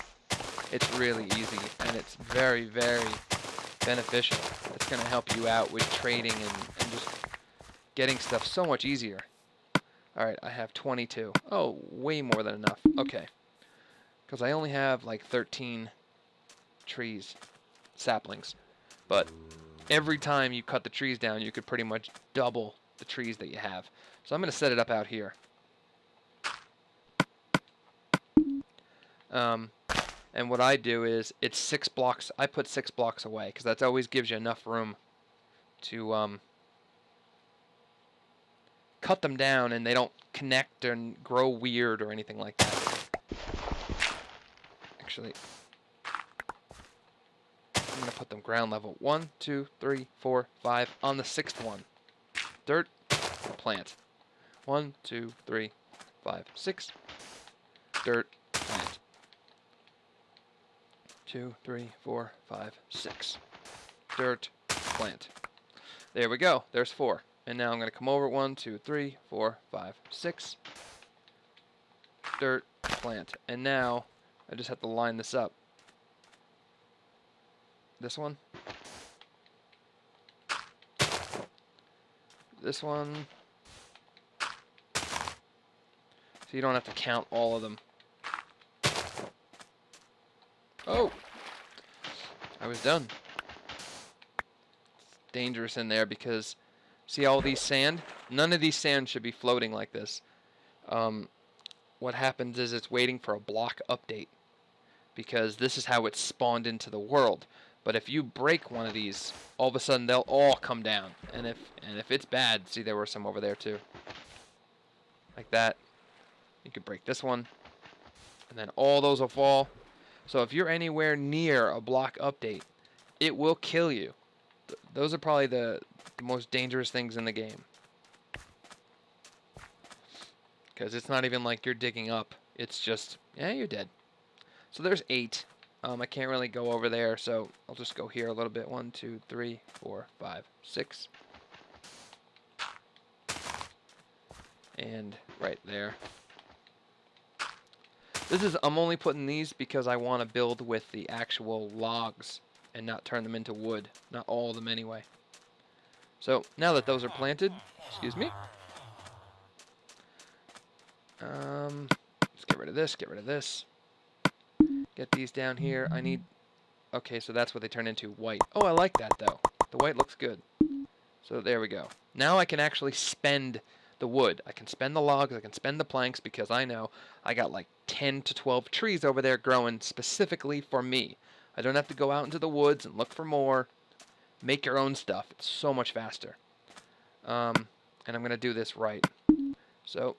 it's really easy and it's very, very beneficial. It's going to help you out with trading and just getting stuff so much easier. Alright, I have 22. Oh, way more than enough. Okay. Because I only have like 13 trees, saplings. But every time you cut the trees down, you could pretty much double the trees that you have. So I'm going to set it up out here. And what I do is, it's 6 blocks. I put 6 blocks away, because that always gives you enough room to cut them down, and they don't connect and grow weird or anything like that. Actually, I'm going to put them ground level. 1, 2, 3, 4, 5. On the 6th one, dirt, plant. 1, 2, 3, 5, 6. Dirt, plant. 2, 3, 4, 5, 6. Dirt, plant. There we go. There's 4. And now I'm going to come over 1, 2, 3, 4, 5, 6. Dirt, plant. And now I just have to line this up. This one. This one. So you don't have to count all of them. Oh! I was done. It's dangerous in there because, see all these sand? None of these sand should be floating like this. What happens is it's waiting for a block update, because this is how it's spawned into the world. But if you break one of these, all of a sudden they'll all come down. And if it's bad, see, there were some over there too. Like that. You could break this one, and then all those will fall. So if you're anywhere near a block update, it will kill you. Those are probably the most dangerous things in the game. Because it's not even like you're digging up. It's just, yeah, you're dead. So there's 8. I can't really go over there, so I'll just go here a little bit. 1, 2, 3, 4, 5, 6. And right there. I'm only putting these because I want to build with the actual logs and not turn them into wood. Not all of them anyway. So now that those are planted, excuse me. Let's get rid of this, get rid of this. Get these down here. I need, okay, so that's what they turn into, white. Oh, I like that though. The white looks good. So there we go. Now I can actually spend the wood. I can spend the logs, I can spend the planks, because I know I got like 10 to 12 trees over there growing specifically for me. I don't have to go out into the woods and look for more. Make your own stuff. It's so much faster. And I'm going to do this right. So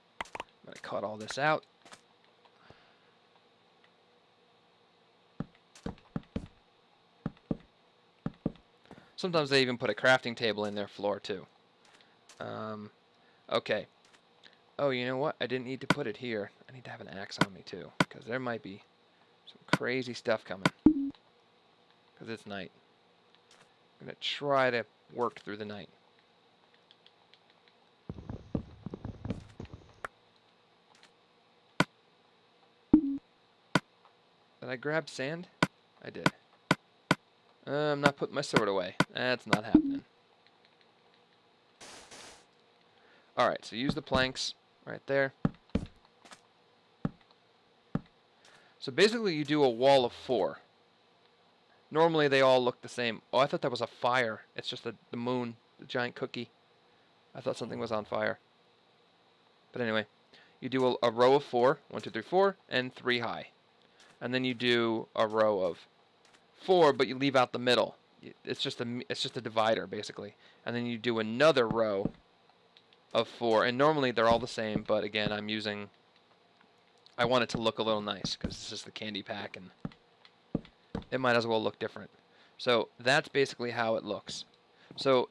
I'm going to cut all this out. Sometimes they even put a crafting table in their floor too. Okay. Oh, you know what? I didn't need to put it here. I need to have an axe on me too, because there might be some crazy stuff coming. Because it's night. I'm going to try to work through the night. Did I grab sand? I did. I'm not putting my sword away. That's not happening. Alright, so use the planks. right there. So basically you do a wall of 4. Normally they all look the same. Oh, I thought that was a fire. It's just the moon, the giant cookie. I thought something was on fire. But anyway, you do a row of 4, 1, 2, 3, 4, and 3 high. And then you do a row of 4, but you leave out the middle. It's just a divider basically. And then you do another row of 4, and normally they're all the same, but again, I want it to look a little nice because this is the candy pack and it might as well look different. So that's basically how it looks. So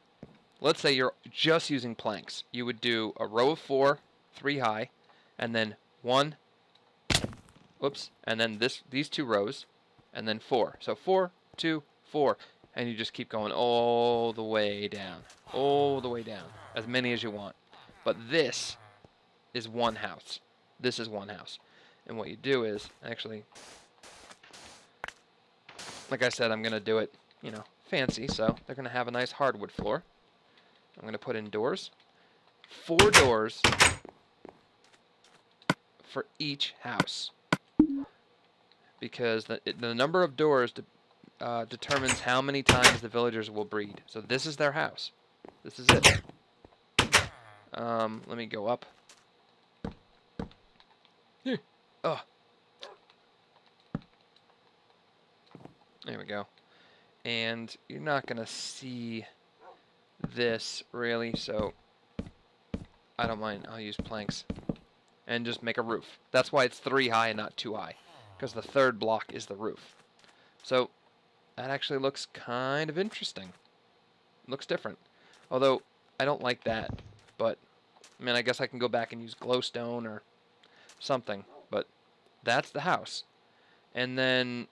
let's say you're just using planks. You would do a row of 4, 3 high, and then 1, whoops, and then these 2 rows, and then 4. So 4, 2, 4, and you just keep going all the way down, as many as you want. But this is one house. This is one house. And what you do is, actually, like I said, I'm going to do it, fancy, so they're going to have a nice hardwood floor. I'm going to put in doors. 4 doors for each house. Because the number of doors determines how many times the villagers will breed. So this is their house. This is it. Let me go up. Here. Oh. There we go. And you're not going to see this really, so I don't mind. I'll use planks and just make a roof. That's why it's 3 high and not 2 high, because the third block is the roof. So that actually looks kind of interesting. Looks different. Although I don't like that, but I mean, I guess I can go back and use glowstone or something, but that's the house. And then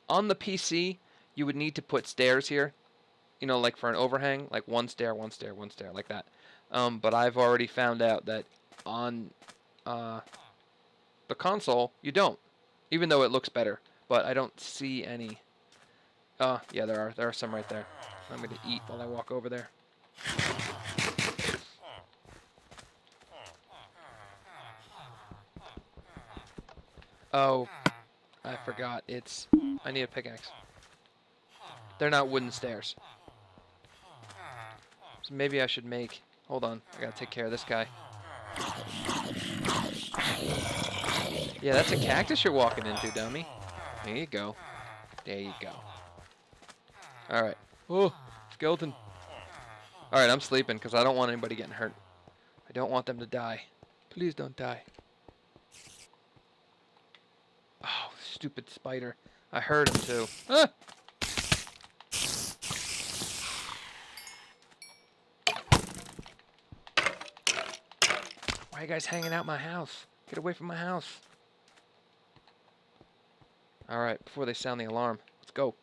on the PC, you would need to put stairs here, like for an overhang, like 1 stair, 1 stair, 1 stair, like that. But I've already found out that on the console, you don't, even though it looks better. But I don't see any. Yeah, there are some right there. I'm going to eat while I walk over there. Oh, I forgot. I need a pickaxe. They're not wooden stairs. So maybe I should make... Hold on. I gotta take care of this guy. Yeah, that's a cactus you're walking into, dummy. There you go. There you go. Alright. Oh, skeleton. Alright, I'm sleeping because I don't want anybody getting hurt. I don't want them to die. Please don't die. Oh, stupid spider. I heard him too. Ah! Why are you guys hanging out my house? Get away from my house. Alright, before they sound the alarm. Let's go.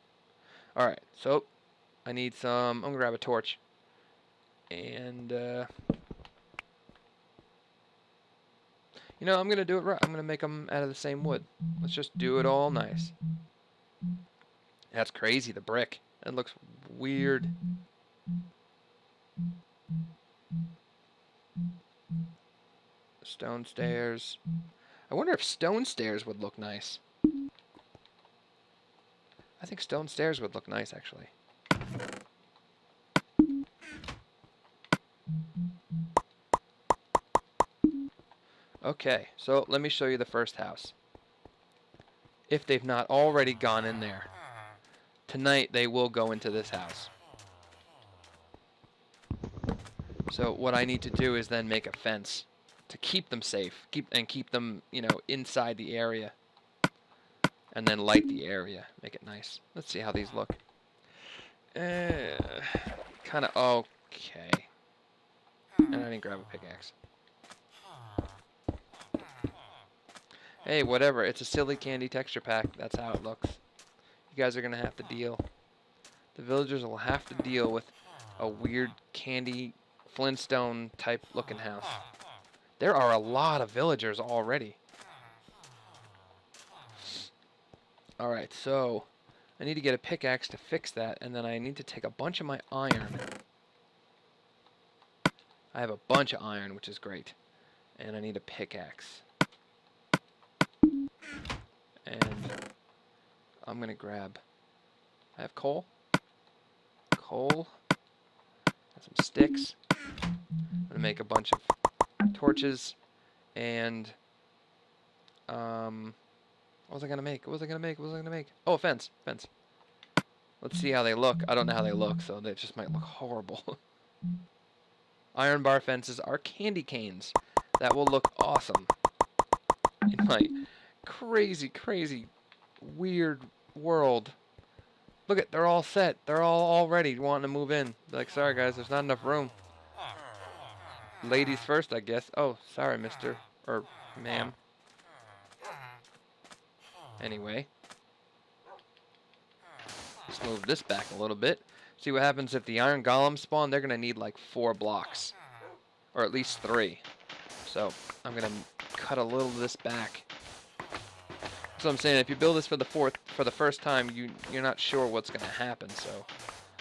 Alright, so I need some... I'm going to grab a torch. And, I'm going to do it right. I'm going to make them out of the same wood. Let's just do it all nice. That's crazy, the brick. It looks weird. Stone stairs. I wonder if stone stairs would look nice. I think stone stairs would look nice, actually. Okay, so let me show you the first house. If they've not already gone in there. Tonight they will go into this house. So what I need to do is then make a fence to keep them safe. Keep them, inside the area. And then light the area. Make it nice. Let's see how these look. Kind of okay. And I didn't grab a pickaxe. Hey, whatever. It's a silly candy texture pack. That's how it looks. You guys are going to have to deal. The villagers will have to deal with a weird candy Flintstone type looking house. There are a lot of villagers already. Alright, so I need to get a pickaxe to fix that, and then I need to take a bunch of my iron. I have a bunch of iron, which is great. And I need a pickaxe. And I'm gonna grab, I have coal, and some sticks. I'm gonna make a bunch of torches, and what was I gonna make? Oh, a fence. Let's see how they look. I don't know how they look, so they just might look horrible. Iron bar fences are candy canes. That will look awesome in my crazy, crazy, weird world. Look at, they're all set. They're all ready, wanting to move in. Like, sorry guys, there's not enough room. Ladies first, I guess. Oh, sorry, mister. Or ma'am. Anyway. Let's move this back a little bit. See what happens if the iron golems spawn. They're going to need like 4 blocks. Or at least 3. So, I'm going to cut a little of this back. So I'm saying, if you build this for the first time, you're not sure what's going to happen. So,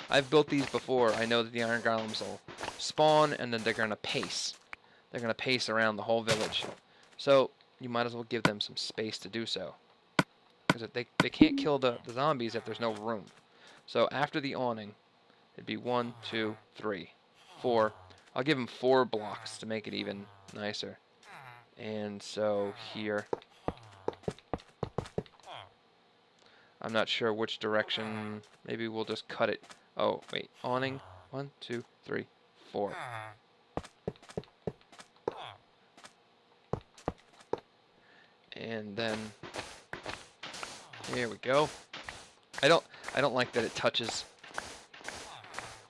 I've built these before. I know that the iron golems will spawn, and then they're going to pace. They're going to pace around the whole village. So, you might as well give them some space to do so. Because they can't kill the zombies if there's no room. So, after the awning, it'd be 1, 2, 3, 4. I'll give them 4 blocks to make it even nicer. And so, here. I'm not sure which direction. Maybe we'll just cut it. Oh, wait. Awning. 1, 2, 3, 4. And then here we go. I don't like that it touches.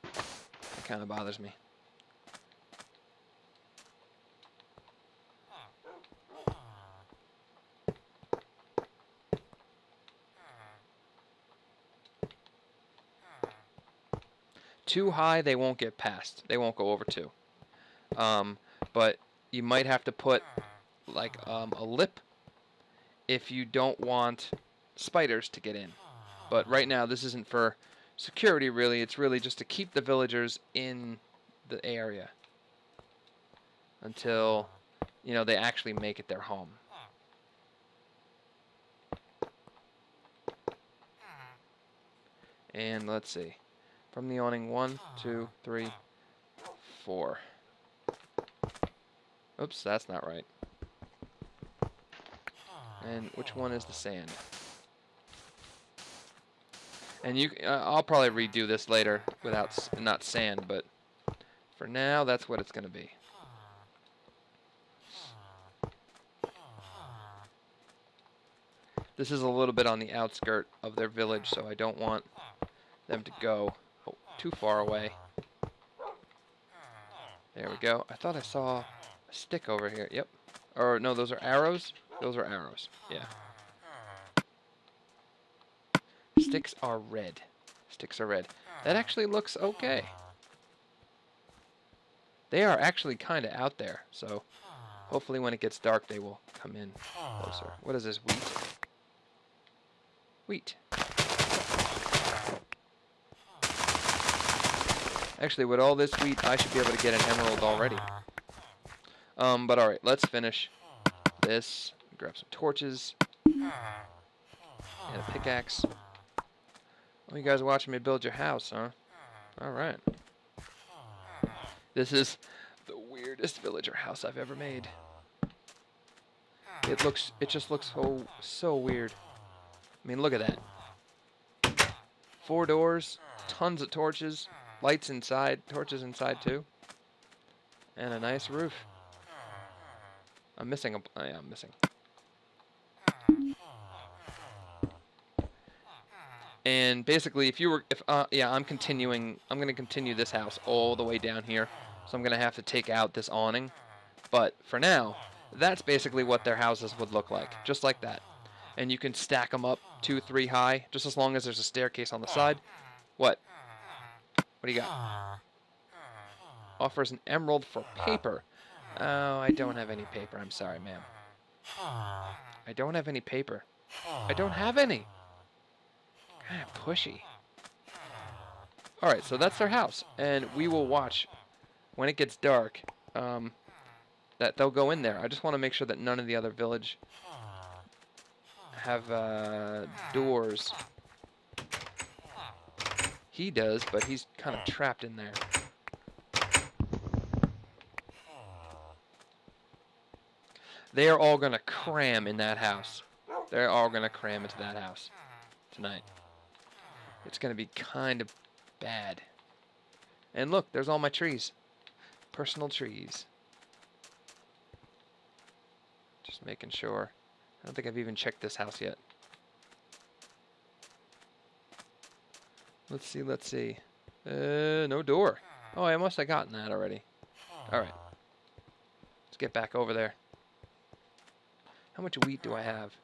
It kind of bothers me. Too high, they won't get past. They won't go over 2. But you might have to put like a lip if you don't want spiders to get in. But right now, this isn't for security, really. It's really just to keep the villagers in the area until, you know, they actually make it their home. And let's see. From the awning, 1, 2, 3, 4. Oops, that's not right. And which one is the sand? And I'll probably redo this later without not sand, but for now, that's what it's going to be. This is a little bit on the outskirt of their village, so I don't want them to go too far away. There we go. I thought I saw a stick over here. Yep. Or no, those are arrows? Those are arrows. Yeah. Sticks are red. Sticks are red. That actually looks okay. They are actually kind of out there, so hopefully when it gets dark they will come in closer. What is this, wheat? Wheat. Actually, with all this wheat, I should be able to get an emerald already. But alright, let's finish this. Grab some torches. And a pickaxe. Oh, you guys are watching me build your house, huh? Alright. This is the weirdest villager house I've ever made. It just looks so weird. I mean, look at that. 4 doors, tons of torches, lights inside, torches inside too, and a nice roof. I'm missing yeah, I'm missing. And basically, yeah, I'm going to continue this house all the way down here. So I'm going to have to take out this awning. But for now, that's basically what their houses would look like. Just like that. And you can stack them up 2, 3 high, just as long as there's a staircase on the side. What? What do you got? Offers an emerald for paper. Oh, I don't have any paper. I'm sorry, ma'am. I don't have any paper. I don't have any. Kind of pushy. Alright, so that's their house. And we will watch when it gets dark. that they'll go in there. I just want to make sure that none of the other village have doors. He does, but he's kind of trapped in there. They are all going to cram in that house. They're all going to cram into that house tonight. It's going to be kind of bad. And look, there's all my trees. Personal trees. Just making sure. I don't think I've even checked this house yet. Let's see, let's see. No door. Oh, I must have gotten that already. Alright. Let's get back over there. How much wheat do I have?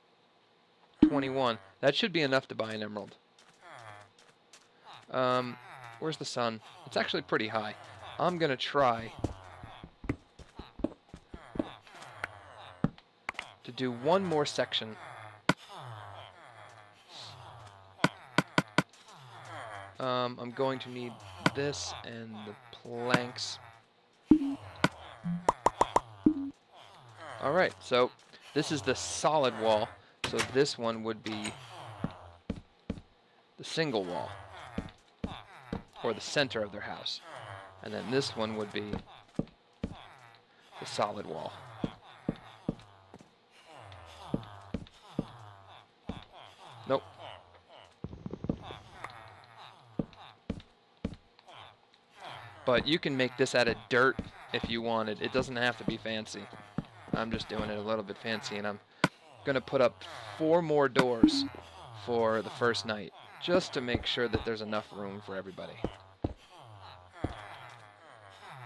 21. That should be enough to buy an emerald. Where's the sun? It's actually pretty high. I'm gonna try to do one more section. I'm going to need this and the planks. Alright, so this is the solid wall. So this one would be the single wall, or the center of their house. And then this one would be the solid wall. Nope. But you can make this out of dirt if you wanted. It doesn't have to be fancy. I'm just doing it a little bit fancy, and I'm going to put up 4 more doors for the first night, just to make sure that there's enough room for everybody.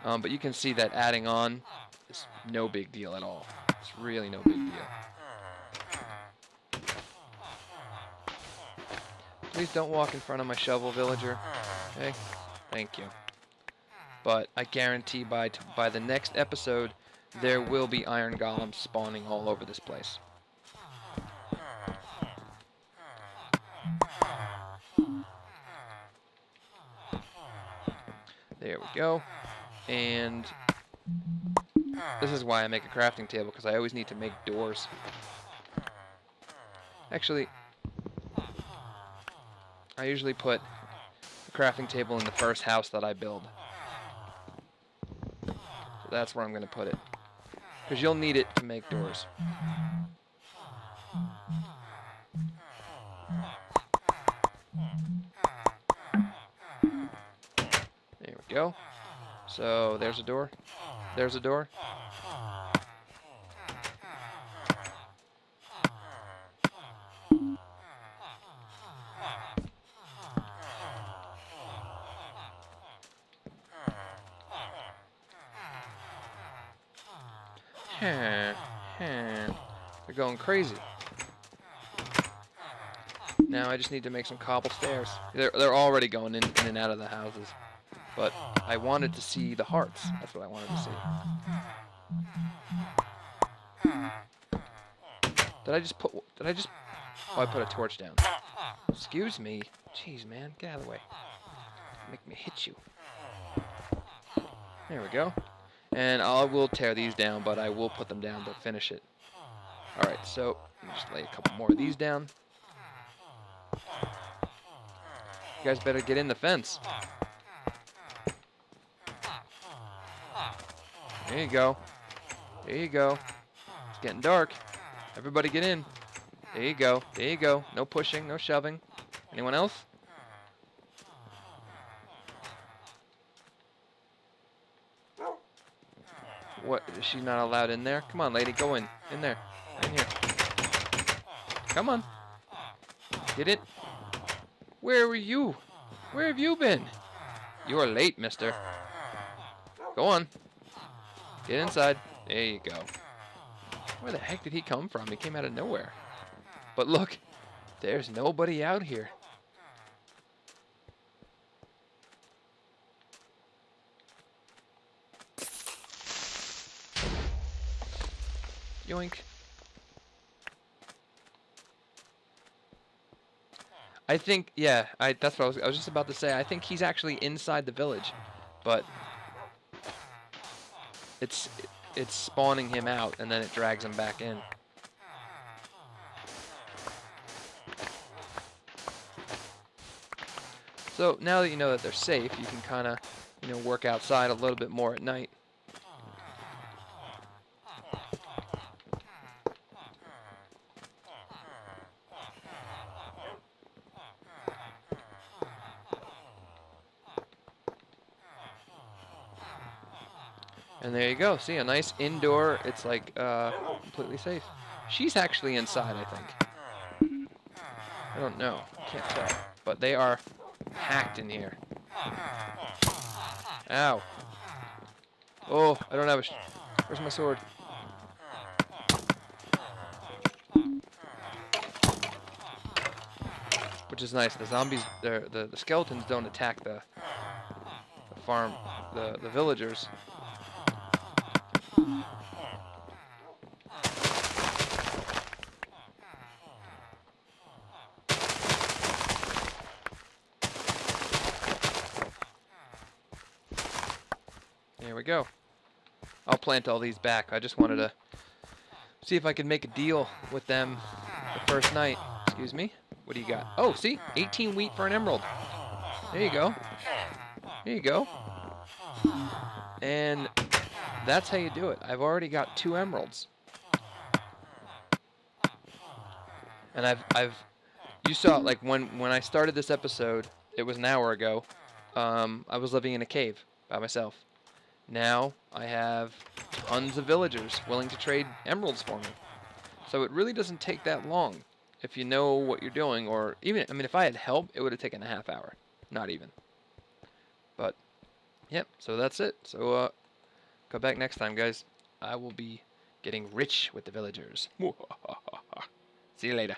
But you can see that adding on is no big deal at all. It's really no big deal. Please don't walk in front of my shovel, villager. Okay? Thank you. But I guarantee by the next episode, there will be iron golems spawning all over this place. There we go. And this is why I make a crafting table, because I always need to make doors. Actually, I usually put the crafting table in the first house that I build. So that's where I'm going to put it, because you'll need it to make doors. There we go. So there's a door. There's a door. They're going crazy. Now I just need to make some cobble stairs. They're already going in and out of the houses. But I wanted to see the hearts. That's what I wanted to see. Did I just oh, I put a torch down. Excuse me. Jeez, man. Get out of the way. Make me hit you. There we go. And I will tear these down, but I will put them down to finish it. Alright, so let me just lay a couple more of these down. You guys better get in the fence. There you go. There you go. It's getting dark. Everybody get in. There you go. There you go. No pushing, no shoving. Anyone else? What? Is she not allowed in there? Come on, lady. Go in. In there. In here. Come on. Get it. Where were you? Where have you been? You are late, mister. Go on. Get inside. There you go. Where the heck did he come from? He came out of nowhere. But look, there's nobody out here. Yoink. I think, yeah, that's what I was just about to say. I think he's actually inside the village, but it's spawning him out, and then it drags him back in. So now that you know that they're safe, you can kind of, work outside a little bit more at night. And there you go. See, a nice indoor. It's like completely safe. She's actually inside, I think. I don't know. Can't tell. But they are packed in here. Ow. Oh, I don't have a... Where's my sword? Which is nice. The zombies, the skeletons don't attack the farm, the villagers. There we go. I'll plant all these back. I just wanted to see if I could make a deal with them the first night. Excuse me. What do you got? Oh, see? 18 wheat for an emerald. There you go. There you go. And that's how you do it. I've already got 2 emeralds. And you saw, like, when I started this episode, it was an hour ago, I was living in a cave by myself. Now I have tons of villagers willing to trade emeralds for me. So it really doesn't take that long if you know what you're doing, or even, I mean, if I had help, it would have taken a half hour. Not even. But, yep, so that's it. So, go back next time, guys. I will be getting rich with the villagers. See you later.